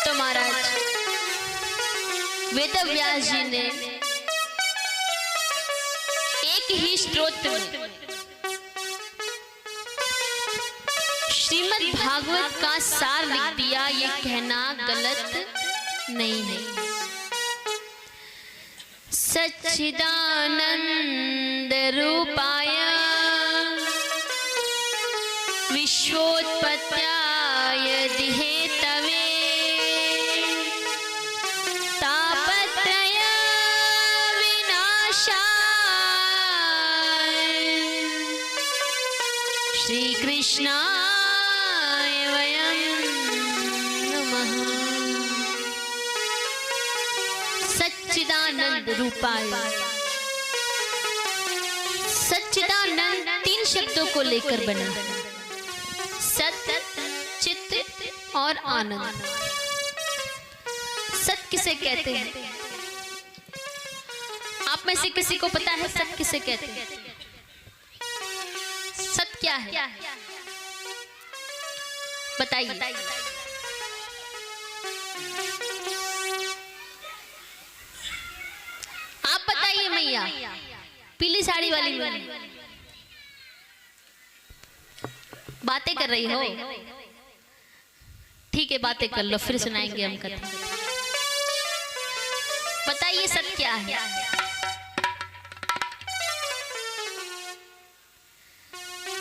तो महाराज वेदव्यास जी ने एक ही स्तोत्र में श्रीमद् भागवत का सार लिख दिया। ये कहना गलत नहीं है। सच्चिदानंद रूपाय विश्वोत्पत्त्याय हेतवे तापत्रय विनाशाय श्री कृष्णाय वयं नमः। सच्चिदानंद रूपाय। सच्चिदानंद 3 शब्दों को लेकर बना, सत, चित और आनंद। सत किसे कहते हैं? आप में से किसी को पता है सत किसे कहते हैं? सत क्या है? बताइए। आप बताइए मैया, पीली साड़ी वाली बातें कर रही हो? ठीक है, बातें कर लो, फिर सुनाएंगे हम कथा। बताइए सत्य क्या है?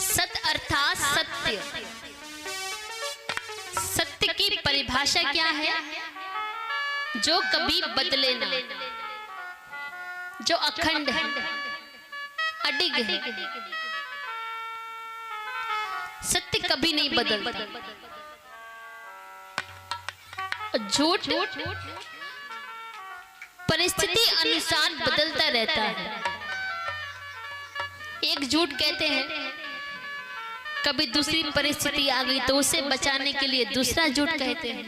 सत अर्थात सत्य। सत्य की परिभाषा क्या है? जो कभी बदले ना, जो अखंड है, अडिग है। सत्य कभी नहीं बदलता। झूठ परिस्थिति अनुसार बदलता रहता है। एक झूठ कहते हैं, कभी दूसरी परिस्थिति आ गई तो उसे बचाने के लिए दूसरा झूठ कहते हैं।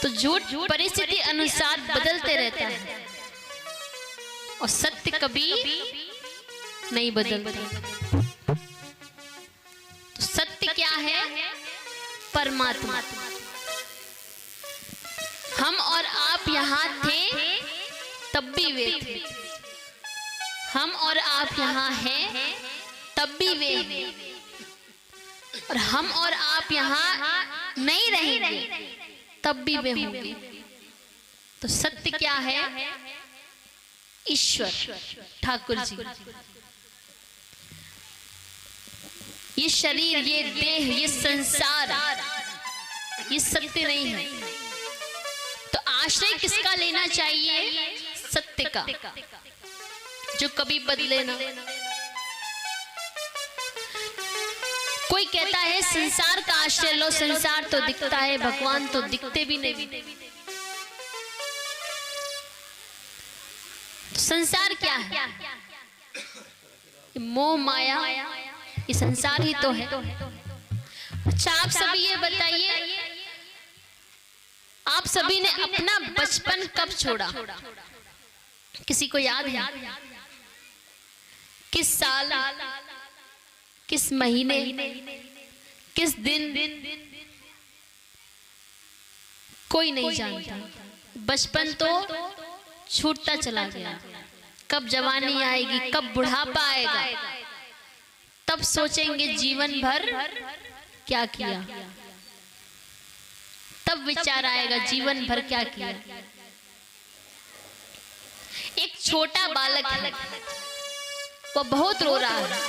तो झूठ परिस्थिति अनुसार बदलते रहता है और सत्य कभी नहीं बदलता। सत्य क्या है? परमात्मा। हम और आप यहाँ थे तब भी वे थे। हम और आप यहाँ हैं तब भी वे हैं। और हम और आप यहाँ नहीं रहेंगे तब भी वे होंगे। तो सत्य क्या है? ईश्वर ठाकुर जी। ये शरीर, ये देह, ये संसार, ये सत्य नहीं है। तो आश्रय किसका लेना चाहिए? सत्य का, जो कभी बदले ना। कोई कहता है संसार का आश्रय लो, संसार तो दिखता है, भगवान तो दिखते भी नहीं। संसार क्या है? मोह माया, ये संसार ही तो है। अच्छा, आप सभी ये बताइए, आप सभी ने अपना बचपन कब छोड़ा? किसी को याद है? किस साल, किस महीने, किस दिन? कोई नहीं जानता। बचपन तो छूटता चला गया। कब जवानी आएगी, कब बुढ़ापा आएगा, तब सोचेंगे जीवन भर क्या किया। तब विचार आएगा जीवन भर क्या किया। एक छोटा बालक है, वो बहुत रो रहा है।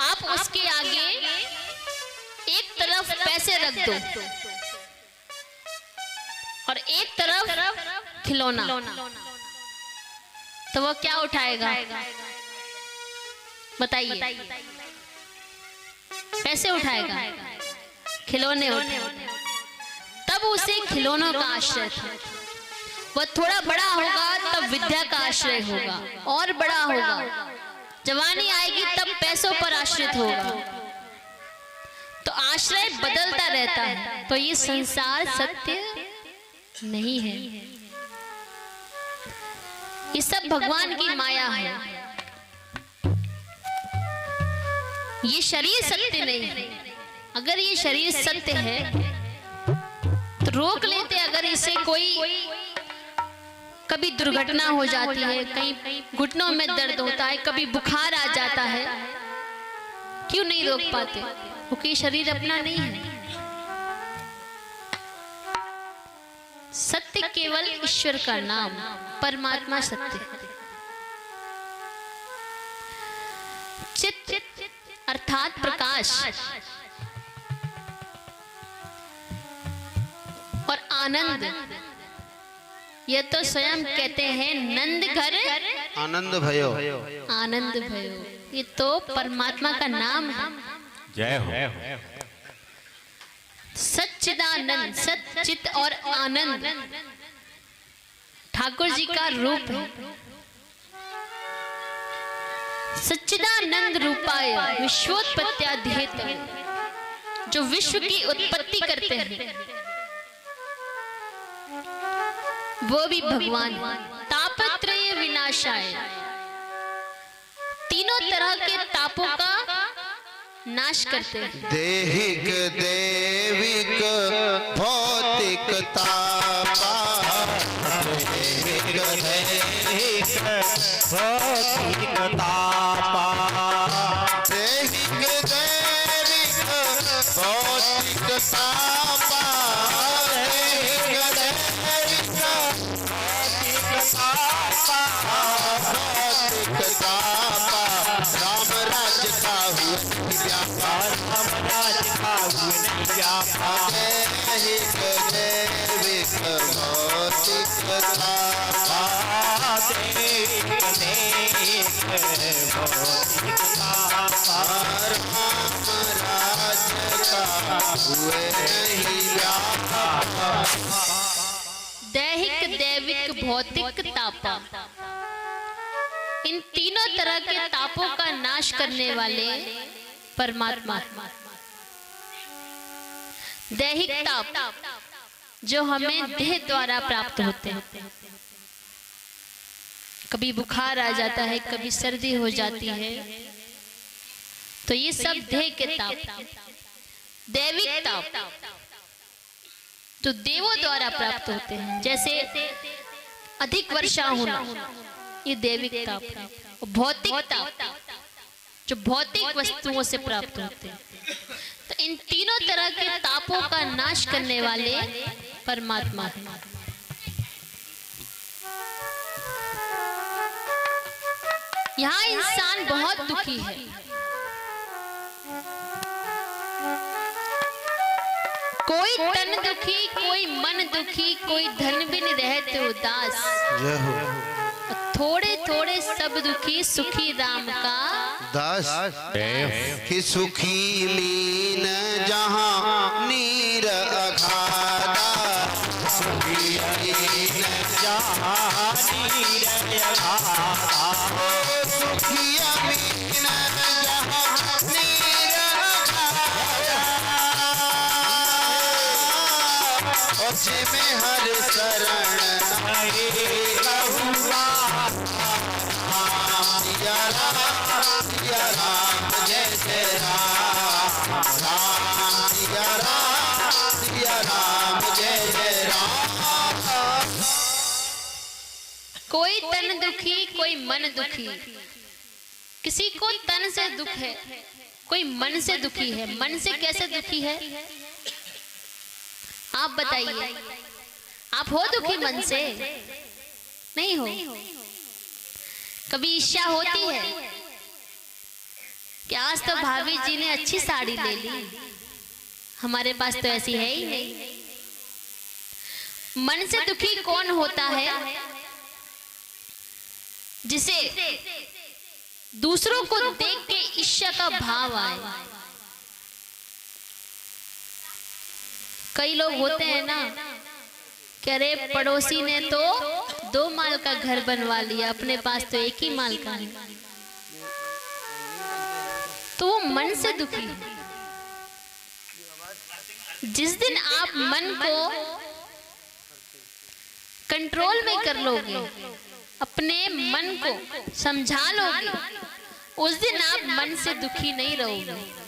आप उसके आगे एक तरफ पैसे रख दो और एक तरफ खिलौना, तो वो क्या उठाएगा? बताइए। पैसे उठाएगा, खिलौने उठाएगा। तब उसे खिलौनों का आश्रय था। वह थोड़ा बड़ा होगा तब विद्या का आश्रय होगा, और बड़ा होगा, जवानी आएगी तब पैसों पर आश्रित होगा। तो आश्रय बदलता रहता है। तो ये संसार सत्य नहीं है, ये सब भगवान की माया है। ये शरीर सत्य नहीं है। अगर ये शरीर सत्य है रोक लेते। अगर इसे कोई कभी दुर्घटना हो जाती है, कहीं घुटनों में दर्द होता है, कभी बुखार आ जाता है, क्यों नहीं रोक पाते? क्योंकि शरीर अपना नहीं है। सत्य केवल ईश्वर का नाम, परमात्मा सत्य है। चित अर्थात प्रकाश और आनंद, यह तो स्वयं कहते हैं नंद घर आनंद भयो। आनंद भयो, ये तो परमात्मा का नाम है। जय हो। सच्चिदानंद, सच्चित और आनंद ठाकुर जी का रूप है। सच्चिदानंद रूपाय विश्वोत्पत्त्यादिहेत, जो विश्व की उत्पत्ति करते हैं वो भी भगवान। तापत्रय विनाशाय, तीनों तरह के तापों का नाश करते हैं। देहिक देविक भौतिक तापा, देहिक देविक भौतिक तापा, देहिक देविक भौतिक तापा, देहिक देविक भौतिक तापा, भौतिक तापा। राम राज्य का हुआ व्यापार, राम राज्य का हुआ व्यापार, देहिक देविक भौतिक तापा, देहिक देविक भौतिक तापा। राम राज्य का हुए नहीं व्यापार। दैहिक दैविक भौतिक तापा, इन तीनों तरह के तापों का नाश करने वाले परमात्मा। दैहिक ताप जो हमें देह द्वारा प्राप्त होते हैं, कभी बुखार आ जाता है, कभी सर्दी हो जाती है, तो ये सब देह के ताप। दैविक ताप जो देवों द्वारा प्राप्त होते हैं, जैसे अधिक वर्षा होना, ये दैविक ताप है। भौतिक ताप जो भौतिक वस्तुओं से प्राप्त होते हैं। तो इन तीनों तरह के तापों का नाश करने वाले परमात्मा है। यहाँ इंसान बहुत दुखी है। कोई तन दुखी, कोई मन दुखी, कोई धन बिन रहते उदास, थोड़े थोड़े सब दुखी, सुखी राम का दास। कि सुखी मीन जहाँ नीर अघादा, सुखी मीन जहाँ नीर अघादा, सुखी मीन जहाँ नीर अघादा, जिसमें हर शरण नहीं कहूँगा। सिया राम जय जय राम, राम सिया राम जय जय राम। कोई तन दुखी, कोई मन दुखी। किसी को तन से दुख है, कोई मन से दुखी है। मन से कैसे दुखी है आप बताइए? आप हो दुखी मन से? नहीं हो। कभी इच्छा होती है कि आज तो भाभी जी ने अच्छी साड़ी ले ली, हमारे पास तो ऐसी है ही नहीं। मन से दुखी कौन होता है? जिसे दूसरों को देख के ईर्ष्या का भाव आए। कई लोग होते हैं ना कि अरे पड़ोसी ने तो 2 माल का घर बनवा लिया, अपने पास तो 1 ही माल का है, तो वो मन से दुखी है। जिस दिन आप मन को कंट्रोल में कर लोगे, अपने मन को समझा लोगे, उस दिन आप मन से दुखी नहीं रहोगे।